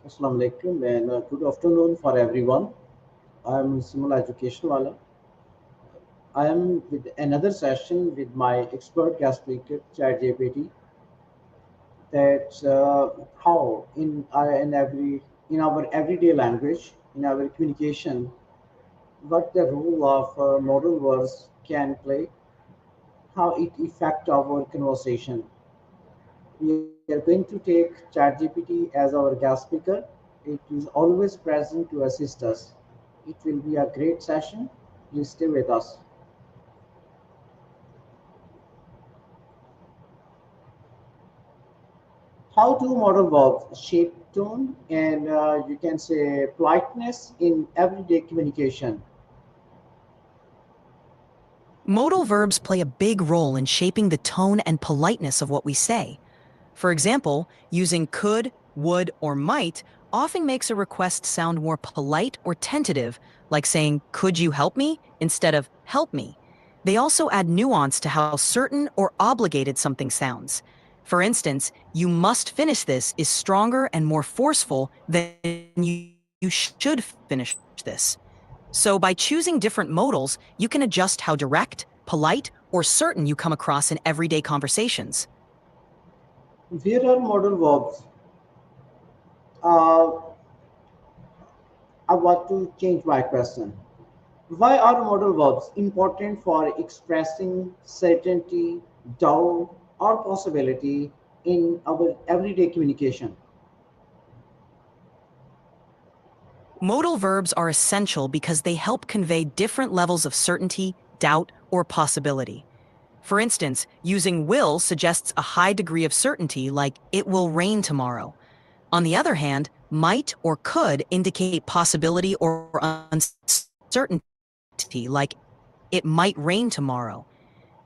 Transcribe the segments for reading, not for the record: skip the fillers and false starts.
Assalamu alaikum and good afternoon for everyone. I am Simul Education Wala. I am with another session with my expert guest speaker, ChatGPT. That how in our everyday language, in our communication, what the role of modal verbs can play, how it affect our conversation. We are going to take ChatGPT as our guest speaker. It is always present to assist us. It will be a great session. Please stay with us. How do modal verbs shape tone and you can say politeness in everyday communication? Modal verbs play a big role in shaping the tone and politeness of what we say. For example, using could, would, or might often makes a request sound more polite or tentative, like saying, "Could you help me?" instead of "help me." They also add nuance to how certain or obligated something sounds. For instance, "You must finish this" is stronger and more forceful than "you should finish this." So by choosing different modals, you can adjust how direct, polite, or certain you come across in everyday conversations. Where are modal verbs? Uh, I want to change my question. Why are modal verbs important for expressing certainty, doubt, or possibility in our everyday communication? Modal verbs are essential because they help convey different levels of certainty, doubt, or possibility. For instance, using will suggests a high degree of certainty, like "it will rain tomorrow." On the other hand, might or could indicate possibility or uncertainty, like "it might rain tomorrow."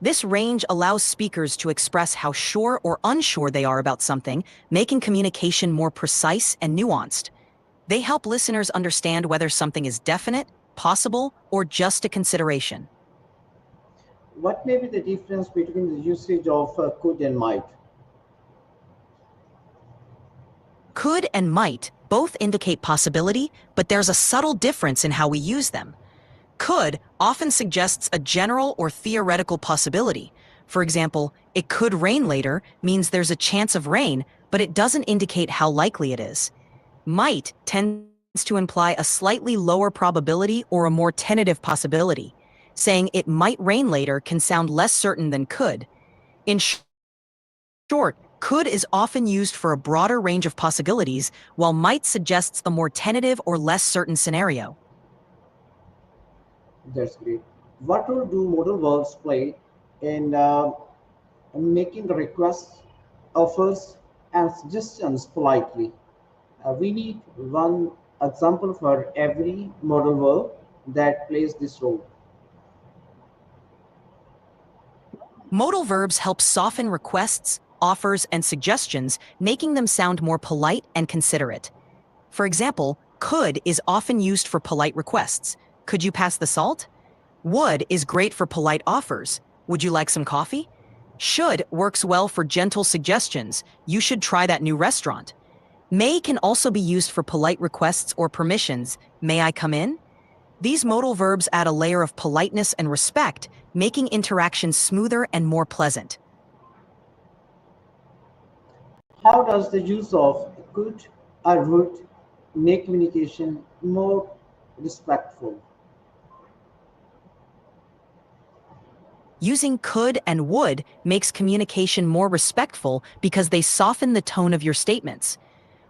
This range allows speakers to express how sure or unsure they are about something, making communication more precise and nuanced. They help listeners understand whether something is definite, possible, or just a consideration. What may be the difference between the usage of could and might? Could and might both indicate possibility, but there's a subtle difference in how we use them. Could often suggests a general or theoretical possibility. For example, "it could rain later" means there's a chance of rain, but it doesn't indicate how likely it is. Might tends to imply a slightly lower probability or a more tentative possibility. Saying "it might rain later" can sound less certain than could. In short, could is often used for a broader range of possibilities, while might suggests the more tentative or less certain scenario. That's great. What role do modal verbs play in making requests, offers, and suggestions politely? We need one example for every modal verb that plays this role. Modal verbs help soften requests, offers, and suggestions, making them sound more polite and considerate. For example, could is often used for polite requests. "Could you pass the salt?" Would is great for polite offers. "Would you like some coffee?" Should works well for gentle suggestions. "You should try that new restaurant." May can also be used for polite requests or permissions. "May I come in?" These modal verbs add a layer of politeness and respect, making interactions smoother and more pleasant. How does the use of could or would make communication more respectful? Using could and would makes communication more respectful because they soften the tone of your statements.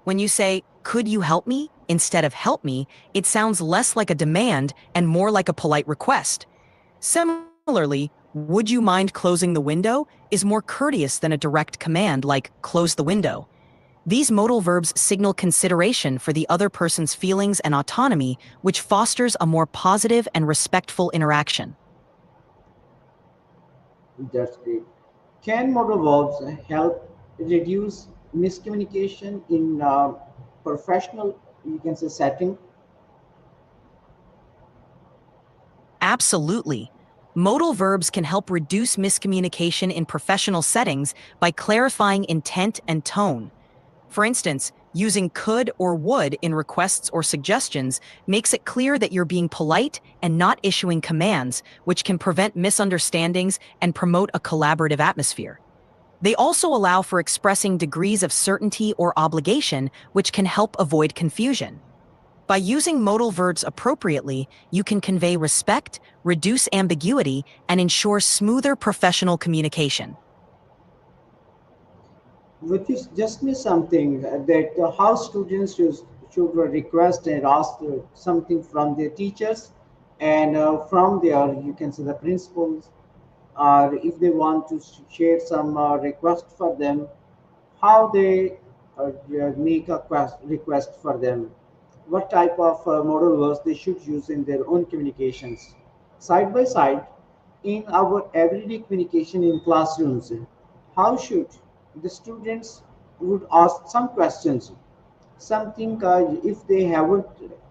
When you say, "Could you help me?" instead of "help me," it sounds less like a demand and more like a polite request. Similarly, "Would you mind closing the window?" is more courteous than a direct command like "close the window." These modal verbs signal consideration for the other person's feelings and autonomy, which fosters a more positive and respectful interaction. That's great. Can modal verbs help reduce miscommunication in professional, you can say, setting? Absolutely. Modal verbs can help reduce miscommunication in professional settings by clarifying intent and tone. For instance, using could or would in requests or suggestions makes it clear that you're being polite and not issuing commands, which can prevent misunderstandings and promote a collaborative atmosphere. They also allow for expressing degrees of certainty or obligation, which can help avoid confusion. By using modal verbs appropriately, you can convey respect, reduce ambiguity, and ensure smoother professional communication. Which is just me something that how students should request and ask something from their teachers and from their, you can say, the principals, or if they want to share some request for them, how they make a request for them, what type of modal verbs they should use in their own communications. Side by side, in our everyday communication in classrooms, how should the students would ask some questions, something if they haven't,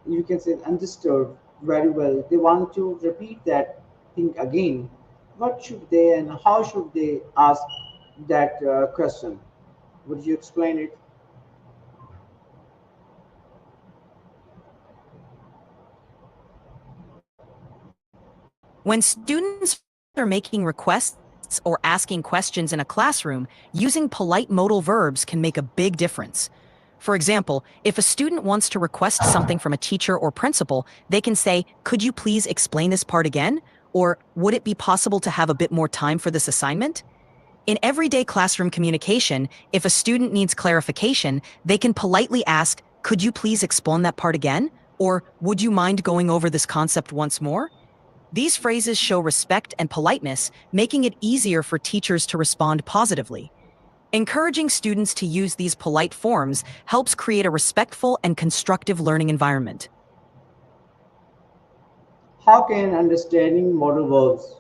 you can say, understood very well, they want to repeat that thing again, what should they and how should they ask that question? Would you explain it? When students are making requests or asking questions in a classroom, using polite modal verbs can make a big difference. For example, if a student wants to request something from a teacher or principal, they can say, "Could you please explain this part again?" Or, "Would it be possible to have a bit more time for this assignment?" In everyday classroom communication, if a student needs clarification, they can politely ask, "Could you please explain that part again?" Or, "Would you mind going over this concept once more?" These phrases show respect and politeness, making it easier for teachers to respond positively. Encouraging students to use these polite forms helps create a respectful and constructive learning environment. How can understanding modal verbs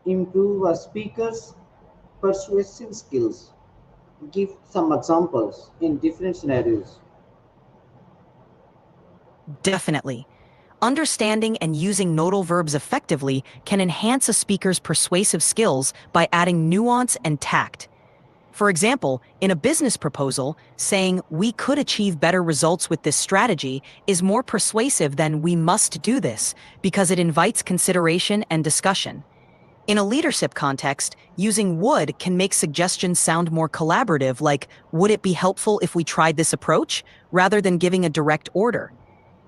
improve a speaker's persuasive skills? Give some examples in different scenarios. Definitely. Understanding and using nodal verbs effectively can enhance a speaker's persuasive skills by adding nuance and tact. For example, in a business proposal, saying, "We could achieve better results with this strategy," is more persuasive than "We must do this," because it invites consideration and discussion. In a leadership context, using would can make suggestions sound more collaborative, like, "Would it be helpful if we tried this approach?" rather than giving a direct order.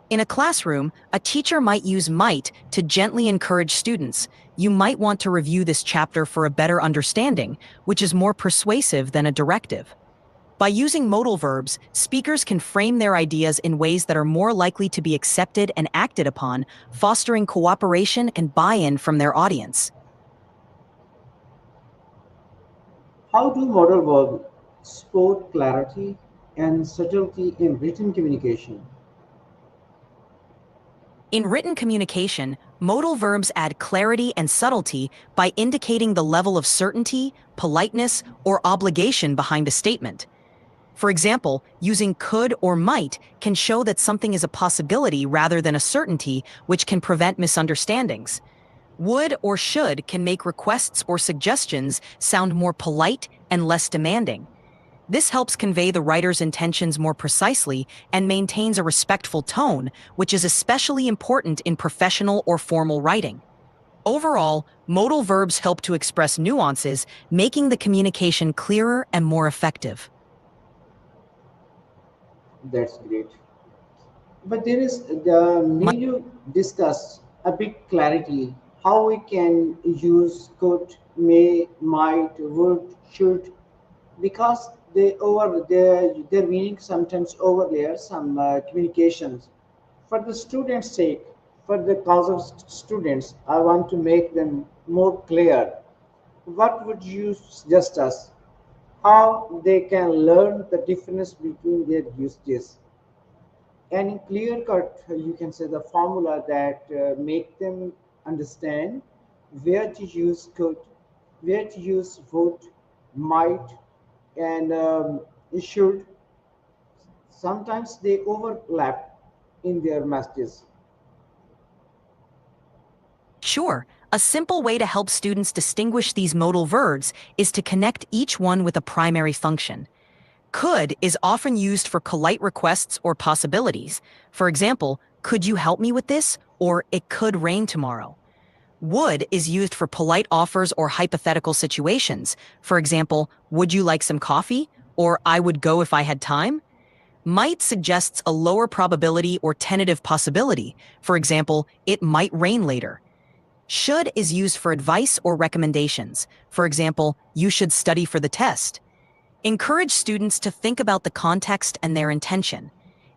In a classroom, a teacher might use might to gently encourage students. "You might want to review this chapter for a better understanding," which is more persuasive than a directive. By using modal verbs, speakers can frame their ideas in ways that are more likely to be accepted and acted upon, fostering cooperation and buy-in from their audience. How do modal verbs support clarity and subtlety in written communication? In written communication, modal verbs add clarity and subtlety by indicating the level of certainty, politeness, or obligation behind a statement. For example, using could or might can show that something is a possibility rather than a certainty, which can prevent misunderstandings. Would or should can make requests or suggestions sound more polite and less demanding. This helps convey the writer's intentions more precisely and maintains a respectful tone, which is especially important in professional or formal writing. Overall, modal verbs help to express nuances, making the communication clearer and more effective. That's great. But there is the need to discuss a bit clarity how we can use could, may, might, would, should, because they over their meaning sometimes overlay some communications. For the students' sake, for the cause of students, I want to make them more clear. What would you suggest us? How they can learn the difference between their usages? And in clear cut, you can say the formula that make them understand where to use could, where to use would, might, and should. Sometimes they overlap in their messages. Sure, a simple way to help students distinguish these modal verbs is to connect each one with a primary function. Could is often used for polite requests or possibilities. For example, could you help me with this? Or it could rain tomorrow. Would is used for polite offers or hypothetical situations. For example, would you like some coffee? Or I would go if I had time. Might suggests a lower probability or tentative possibility. For example, it might rain later. Should is used for advice or recommendations. For example, you should study for the test. Encourage students to think about the context and their intention.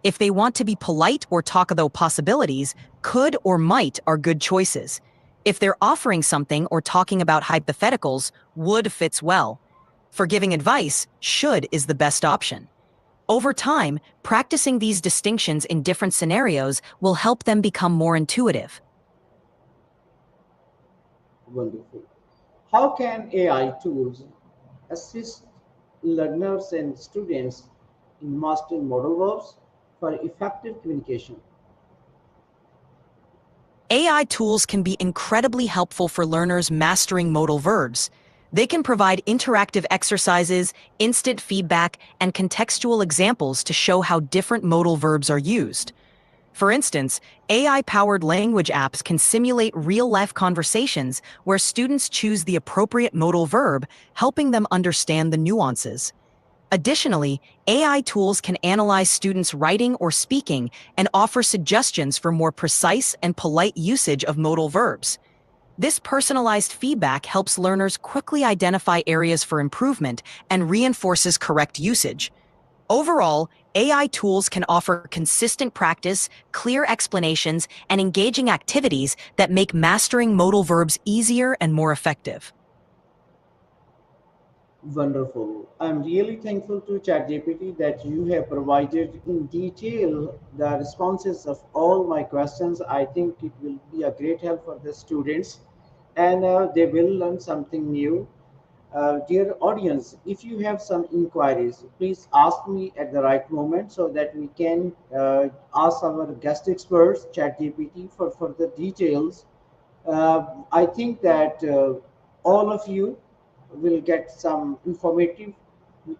If they want to be polite or talk about possibilities, could or might are good choices. If they're offering something or talking about hypotheticals, would fits well. For giving advice, should is the best option. Over time, practicing these distinctions in different scenarios will help them become more intuitive. Wonderful. How can AI tools assist learners and students in mastering modal verbs for effective communication? AI tools can be incredibly helpful for learners mastering modal verbs. They can provide interactive exercises, instant feedback, and contextual examples to show how different modal verbs are used. For instance, AI-powered language apps can simulate real-life conversations where students choose the appropriate modal verb, helping them understand the nuances. Additionally, AI tools can analyze students' writing or speaking and offer suggestions for more precise and polite usage of modal verbs. This personalized feedback helps learners quickly identify areas for improvement and reinforces correct usage. Overall, AI tools can offer consistent practice, clear explanations, and engaging activities that make mastering modal verbs easier and more effective. Wonderful. I'm really thankful to ChatGPT that you have provided in detail the responses of all my questions. I think it will be a great help for the students and they will learn something new. Dear audience, if you have some inquiries, please ask me at the right moment so that we can ask our guest experts, ChatGPT, for further details. I think that all of you will get some informative,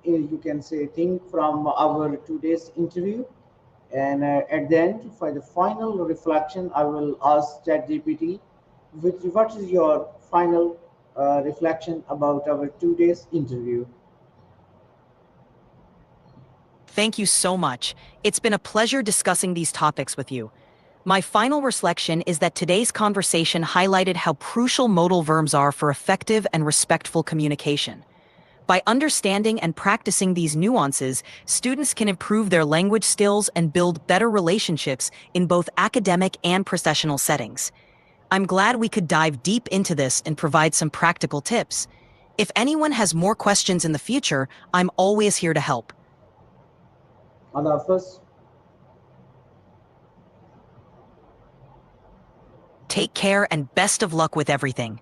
you can say, thing from our today's interview. And at the end, for the final reflection, I will ask ChatGPT, what is your final reflection about our today's interview? Thank you so much. It's been a pleasure discussing these topics with you. My final reflection is that today's conversation highlighted how crucial modal verbs are for effective and respectful communication. By understanding and practicing these nuances, students can improve their language skills and build better relationships in both academic and professional settings. I'm glad we could dive deep into this and provide some practical tips. If anyone has more questions in the future, I'm always here to help. Allah Hafiz. Take care and best of luck with everything.